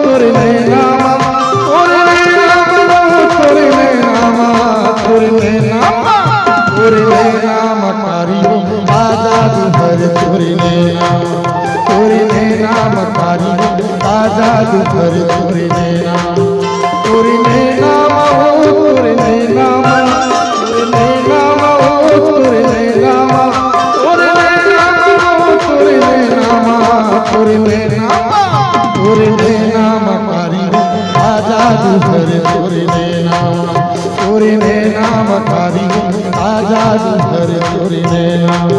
তোর নামা তোর নামা তোর নামা তোর नाम कारियो आजाद भर तोर नाम तोर नाम कारियो आजाद भर तोर नाम तोर नाम तोर नाम तोर नाम तोर नाम तोर नाम तोर नाम तोर नाम कारियो आजाद भर तोर नाम तोर नाम कारियो आजाद भर तोर नाम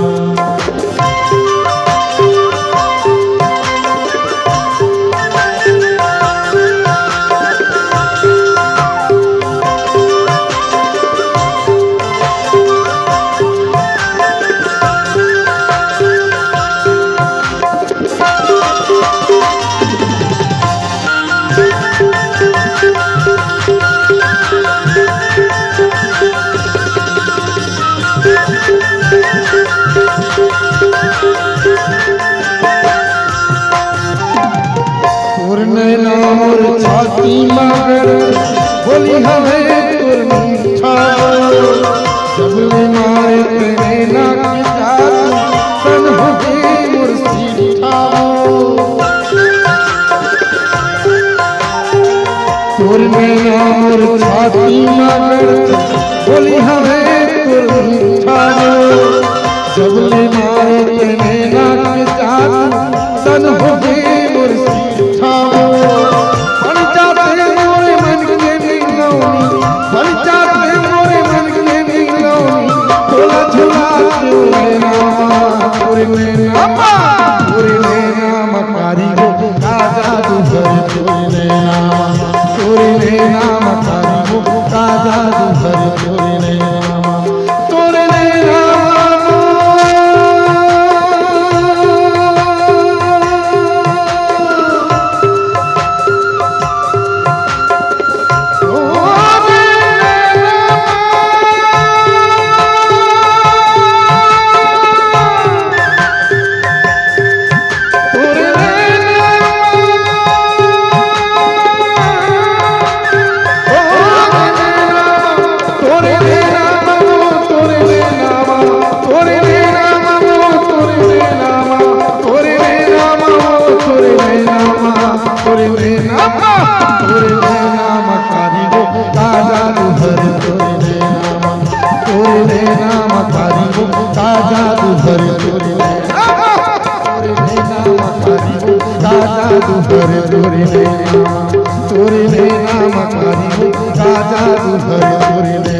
मोर छाती मगर बोली हमें तोर मीठा जब ले मारे तेरे ना की जात तन हो गई मोर सीठा तोर नैना मोर छाती मगर बोली हमें तोर मीठा जब ले मारे तेरे ना की जात तन हो गई मोर सीठा आजाद भर तोर नाम तोर नाम कारियो आजाद भर तोर नाम तोर आजाद भर तोर आजाद भर तोर नाम तोर नाम कारियो आजाद भर तोर